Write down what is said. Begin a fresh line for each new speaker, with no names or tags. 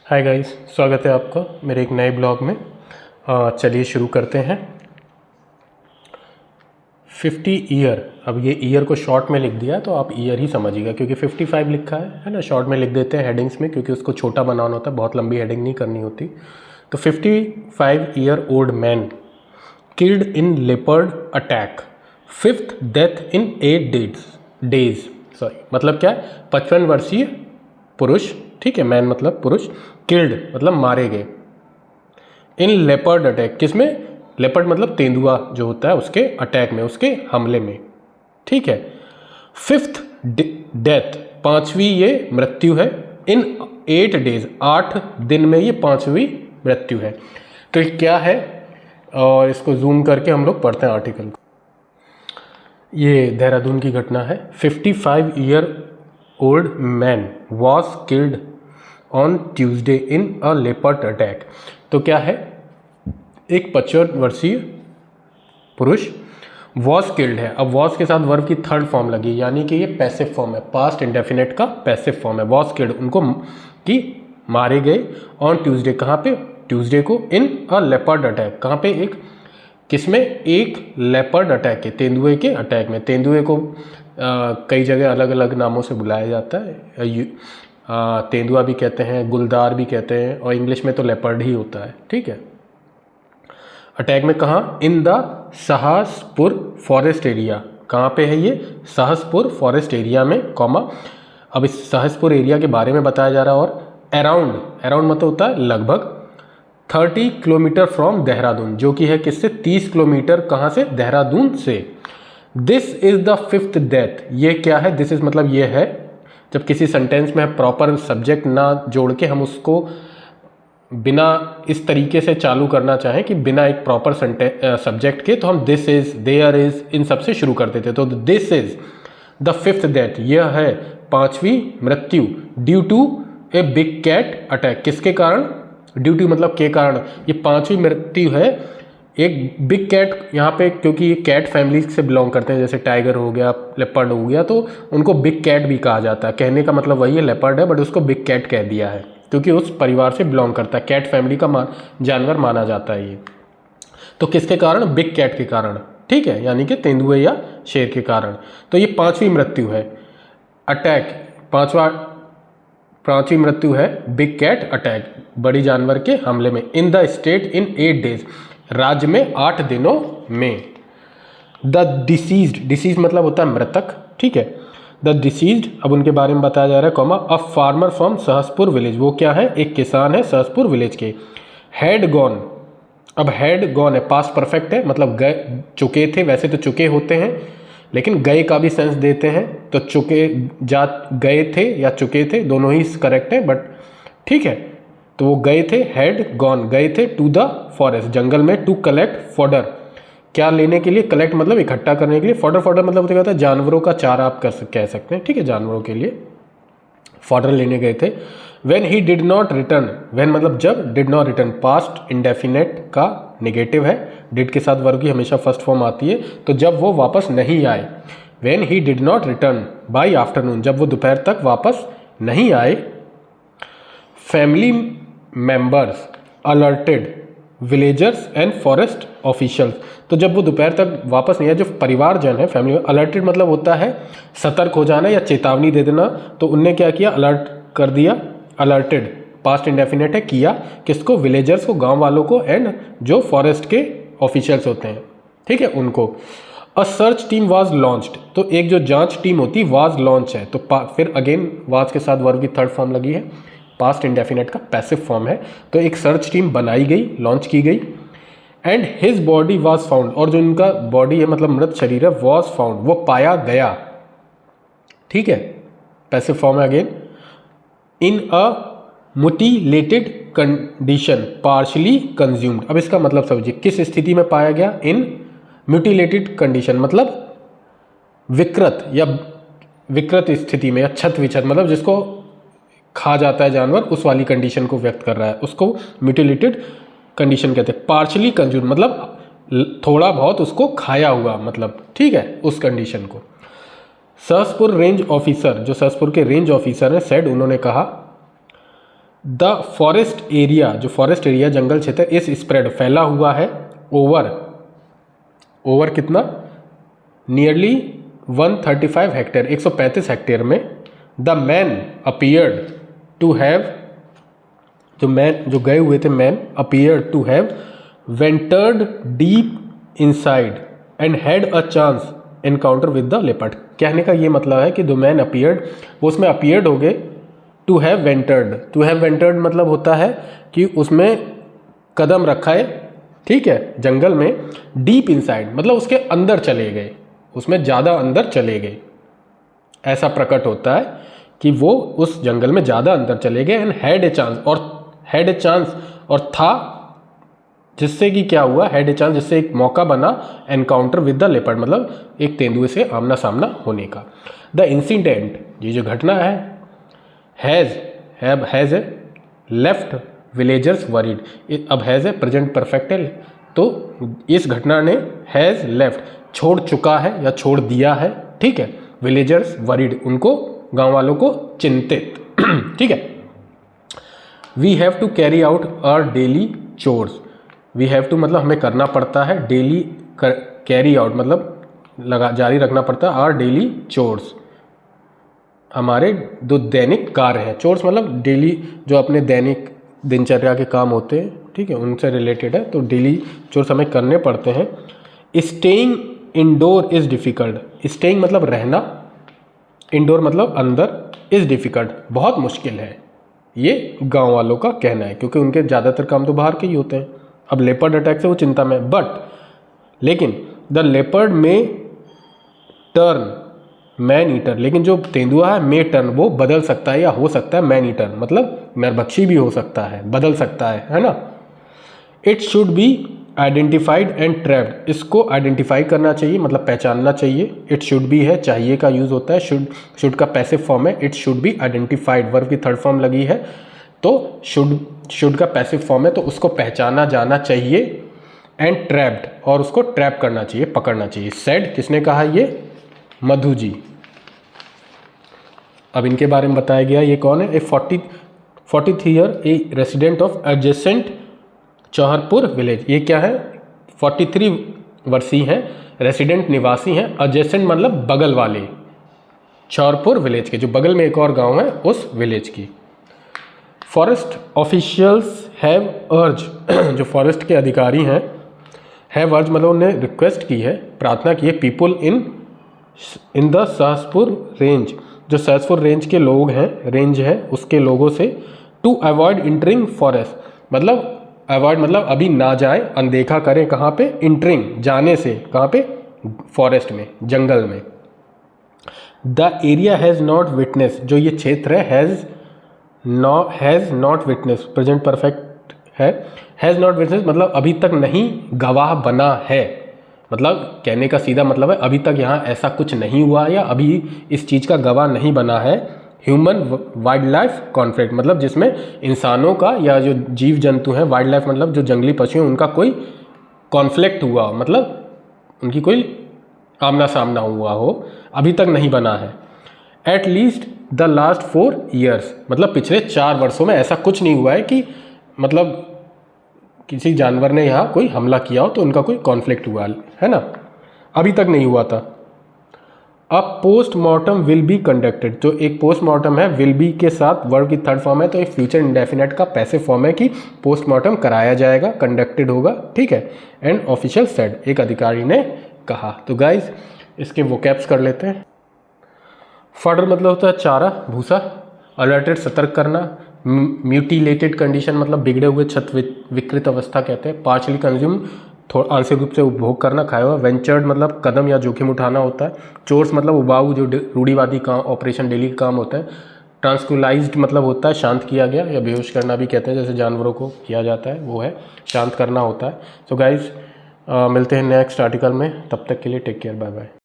Hi guys, स्वागत है आपका मेरे एक नए ब्लॉग में। चलिए शुरू करते हैं। 50 ईयर, अब ये ईयर को शॉर्ट में लिख दिया तो आप ईयर ही समझिएगा क्योंकि 55 लिखा है ना। शॉर्ट में लिख देते हैं हेडिंग्स में क्योंकि उसको छोटा बनाना होता है, बहुत लंबी हेडिंग नहीं करनी होती। तो 55 year old man killed in leopard attack, 5th death in 8 days. Sorry, मतलब क्या है, 55 वर्षीय पुरुष, ठीक है, मैन मतलब पुरुष, किल्ड मतलब मारे गए, इन लेपर्ड अटैक, किसमें, लेपर्ड मतलब तेंदुआ जो होता है उसके अटैक में, उसके हमले में, ठीक है। 5th डेथ, 5वीं ये मृत्यु है, इन 8 डेज, 8 दिन में ये 5वीं मृत्यु है। तो ये क्या है, और इसको जूम करके हम लोग पढ़ते हैं आर्टिकल को। ये देहरादून की घटना है। 55 year old man was killed on Tuesday in a leopard attack. तो क्या है, एक 55 वर्षीय पुरुष वॉज किल्ड है। अब वॉज के साथ वर्ब की थर्ड फॉर्म लगी, यानी कि ये पैसिव फॉर्म है, पास्ट इंडेफिनेट का पैसिव फॉर्म है। वॉज किल्ड, उनको कि मारे गए, ऑन ट्यूसडे, कहाँ पे, ट्यूसडे को, इन अ लेपर्ड अटैक, कहाँ पे, एक किसमें, एक लेपर्ड अटैक के, तेंदुए के अटैक में। तेंदुए को कई जगह अलग अलग नामों से बुलाया जाता है। तेंदुआ भी कहते हैं, गुलदार भी कहते हैं, और इंग्लिश में तो लेपर्ड ही होता है, ठीक है। अटैक में कहाँ, in the Sahaspur forest area, कहाँ पे है ये, सहसपुर फॉरेस्ट एरिया में, कॉमा, अब इस सहसपुर एरिया के बारे में बताया जा रहा है। और अराउंड, अराउंड मतलब होता है लगभग, 30 किलोमीटर फ्रॉम देहरादून, जो कि है किससे, 30 किलोमीटर, कहाँ से, देहरादून से। This is the 5th death, ये क्या है, दिस इज मतलब ये है, जब किसी सेंटेंस में प्रॉपर सब्जेक्ट ना जोड़ के हम उसको बिना इस तरीके से चालू करना चाहें कि बिना एक प्रॉपर सब्जेक्ट के, तो हम दिस इज, देयर इज, इन सब से शुरू कर देते। तो this is the 5th death, यह है 5वीं मृत्यु, due to a big cat attack, किसके कारण, ड्यू टू मतलब के कारण, ये 5वीं मृत्यु है एक बिग कैट, यहाँ पे क्योंकि ये कैट फैमिली से बिलोंग करते हैं, जैसे टाइगर हो गया, लेपर्ड हो गया, तो उनको बिग कैट भी कहा जाता है। कहने का मतलब वही है, लेपर्ड है बट उसको बिग कैट कह दिया है क्योंकि उस परिवार से बिलोंग करता है, कैट फैमिली का जानवर माना जाता है ये। तो किसके कारण, बिग कैट के कारण, ठीक है, यानी कि तेंदुए या शेर के कारण। तो ये 5वीं मृत्यु है, अटैक, पांचवी मृत्यु है बिग कैट अटैक, बड़ी जानवर के हमले में, in the state in 8 days, राज्य में 8 दिनों में। द डिसीज्ड, डिसीज मतलब होता है मृतक, ठीक है। द डिसीज्ड, अब उनके बारे में बताया जा रहा है, comma, a farmer from Sahaspur village, वो क्या है, एक किसान है सहसपुर विलेज के। हैड गॉन, अब हैड गॉन है, पास्ट परफेक्ट है, मतलब गए, चुके थे, वैसे तो चुके होते हैं लेकिन गए का भी सेंस देते हैं, तो चुके, जा, गए थे या चुके थे, दोनों ही करेक्ट है, बट ठीक है। तो वो गए थे, हैड गॉन, गए थे, टू द फॉरेस्ट, जंगल में, टू कलेक्ट फॉडर, क्या लेने के लिए, कलेक्ट मतलब इकट्ठा करने के लिए, फॉडर, फॉडर मतलब होता है जानवरों का चारा, आप कह सकते हैं, ठीक है, जानवरों के लिए फॉडर लेने गए थे। When he did not return, when मतलब जब, did not return past indefinite का नेगेटिव है, डिड के साथ वर्ब की हमेशा फर्स्ट फॉर्म आती है, तो जब वो वापस नहीं आए, when he did not return by afternoon, जब वो दोपहर तक वापस नहीं आए, family members alerted villagers and forest officials, तो जब वो दोपहर तक वापस नहीं आए, जो परिवारजन है, फैमिली, अलर्टेड मतलब होता है सतर्क हो जाना या चेतावनी दे देना, तो उनने क्या किया, अलर्ट कर दिया, अलर्टेड पास्ट इंडेफिनेट है, किया किसको, विलेजर्स को, गांव वालों को, एंड जो फॉरेस्ट के ऑफिशियल्स होते हैं, ठीक है, उनको। अ सर्च टीम वाज लॉन्च्ड, तो एक जो जांच टीम होती वाज लॉन्च है, तो फिर अगेन वाज के साथ वर्ब की थर्ड फॉर्म लगी है, पास्ट इंडेफिनेट का पैसिव फॉर्म है, तो एक सर्च टीम बनाई गई, लॉन्च की गई। And his body was found, और जो उनका बॉडी है मतलब मृत शरीर है, वॉज फाउंड, वो पाया गया, ठीक है, पैसिव फॉर्म है अगेन, इन अ मुटिलेटेड कंडीशन पार्शली कंज्यूम्ड। अब इसका मतलब समझिए, किस स्थिति में पाया गया, इन म्यूटिलेटेड कंडीशन मतलब विकृत या विकृत स्थिति में, या छत विछत मतलब जिसको खा जाता है जानवर, उस वाली कंडीशन को व्यक्त कर रहा है, उसको म्यूटिलेटेड कंडीशन कहते हैं। पार्शली कंज्यूम मतलब थोड़ा बहुत उसको खाया हुआ, मतलब ठीक है, उस कंडीशन को। सहसपुर रेंज ऑफिसर, जो सहसपुर के रेंज ऑफिसर हैं, सेड, उन्होंने कहा, द फॉरेस्ट एरिया, जो फॉरेस्ट एरिया जंगल क्षेत्र इस स्प्रेड फैला हुआ है ओवर कितना, नियरली 135 हेक्टेयर, 135 हेक्टेयर में। The man appeared to have, जो गए हुए थे man appeared to have ventured deep inside and had a chance encounter with the leopard. कहने का ये मतलब है कि द मैन अपीयर्ड, वो उसमें अपीयर्ड हो गए, टू हैव वेंटर्ड मतलब होता है कि उसमें कदम रखा है, ठीक है, जंगल में। डीप इनसाइड मतलब उसके अंदर चले गए, उसमें ज़्यादा अंदर चले गए, ऐसा प्रकट होता है कि वो उस जंगल में ज़्यादा अंदर चले गए। एंड हैड ए चांस और था, जिससे कि क्या हुआ, हैड ए चांस जिससे एक मौका बना, एनकाउंटर विद द लेपर्ड मतलब एक तेंदुए से आमना सामना होने का। द इंसिडेंट, ये जो घटना है, has a left villagers worried. अब हैज़ ए प्रेजेंट परफेक्ट है, तो इस घटना ने हैज़ लेफ्ट छोड़ चुका है या छोड़ दिया है, ठीक है, विलेजर्स वरीड उनको, गांव वालों को चिंतित, ठीक है। We have to carry out our daily chores, we have to मतलब हमें करना पड़ता है, डेली कैरी आउट मतलब जारी रखना पड़ता है, आवर डेली चोर्स हमारे जो दैनिक कार्य है। चोर्स मतलब डेली जो अपने दैनिक दिनचर्या के काम होते हैं, ठीक है, उनसे रिलेटेड है, तो डेली चोर्स हमें करने पड़ते हैं। Staying indoor is difficult, staying मतलब रहना, इंडोर मतलब अंदर, इज़ डिफ़िकल्ट बहुत मुश्किल है, ये गांव वालों का कहना है, क्योंकि उनके ज़्यादातर काम तो बाहर के ही होते हैं। अब लेपर्ड अटैक से वो चिंता में, लेकिन द लेपर्ड में टर्न मैन ईटर, लेकिन जो तेंदुआ है मे टर्न, वो बदल सकता है या हो सकता है मैन ईटर मतलब नरभक्षी भी हो सकता है, बदल सकता है ना। It should be identified and trapped, इसको आइडेंटिफाई करना चाहिए मतलब पहचानना चाहिए। इट शुड बी है, चाहिए का यूज़ होता है, शुड का पैसिव फॉर्म है, it should be identified verb की थर्ड फॉर्म लगी है, तो शुड का पैसिव फॉर्म है, तो उसको पहचाना जाना चाहिए। एंड ट्रैप्ड, और उसको ट्रैप करना चाहिए, पकड़ना चाहिए। सेड किसने कहा, ये मधु जी। अब इनके बारे में बताया गया, ये कौन है, a 43 year a resident of adjacent Chauharpur village. ये क्या है, 43 वर्षीय हैं, रेसिडेंट निवासी हैं, एडजेसेंट मतलब बगल वाले, चौहरपुर विलेज के, जो बगल में एक और गांव है उस विलेज की। फॉरेस्ट ऑफिशियल्स हैव अर्ज, जो फॉरेस्ट के अधिकारी हैं, हैव अर्ज मतलब उन्हें रिक्वेस्ट की है, प्रार्थना की है, people in the Sahaspur range, जो सहसपुर रेंज के लोग हैं, रेंज है उसके लोगों से, टू अवॉइड इंटरिंग फॉरेस्ट मतलब अवॉइड मतलब अभी ना जाएं, अनदेखा करें, कहाँ पे, इंटरिंग जाने से, कहाँ पे, फॉरेस्ट में, जंगल में। The area has not witness, जो ये क्षेत्र है, has not witness present perfect है, हैज़ नॉट विटनेस मतलब अभी तक नहीं गवाह बना है, मतलब कहने का सीधा मतलब है अभी तक यहाँ ऐसा कुछ नहीं हुआ या अभी इस चीज़ का गवाह नहीं बना है। ह्यूमन वाइल्ड लाइफ कॉन्फ्लिक्ट मतलब जिसमें इंसानों का या जो जीव जंतु हैं, वाइल्ड लाइफ मतलब जो जंगली पशु हैं, उनका कोई कॉन्फ्लिक्ट हुआ मतलब उनकी कोई आमना सामना हुआ हो, अभी तक नहीं बना है। At least the last 4 years मतलब पिछले 4 वर्षों में ऐसा कुछ नहीं हुआ है कि मतलब किसी जानवर ने यहाँ कोई हमला किया हो तो उनका कोई कॉन्फ्लिक्ट हुआ है ना, अभी तक नहीं हुआ था। अब पोस्टमार्टम विल बी कंडक्टेड, जो एक पोस्टमार्टम है विल बी के साथ वर्ब की थर्ड फॉर्म है, तो एक फ्यूचर इंडेफिनेट का पैसिव फॉर्म है कि पोस्टमार्टम कराया जाएगा, कंडक्टेड होगा, ठीक है। एंड ऑफिशियल सेड, एक अधिकारी ने कहा। तो गाइज इसके वोकैब्स कर लेते हैं। फडर मतलब होता है चारा, भूसा। अलर्टेड सतर्क करना। म्यूटिलेटेड कंडीशन मतलब बिगड़े हुए, छत विकृत अवस्था कहते हैं। पार्शली कंज्यूम आंशिक रूप से उपभोग करना, खाया हुआ। वेंचर्ड मतलब कदम या जोखिम उठाना होता है। चोर्स मतलब उबाऊ जो रूढ़िवादी काम, ऑपरेशन डेली काम होता है। ट्रांसक्युलाइज्ड मतलब होता है शांत किया गया या बेहोश करना भी कहते हैं, जैसे जानवरों को किया जाता है, वो है शांत करना होता है। सो गाइज मिलते हैं नेक्स्ट आर्टिकल में, तब तक के लिए टेक केयर, बाय बाय।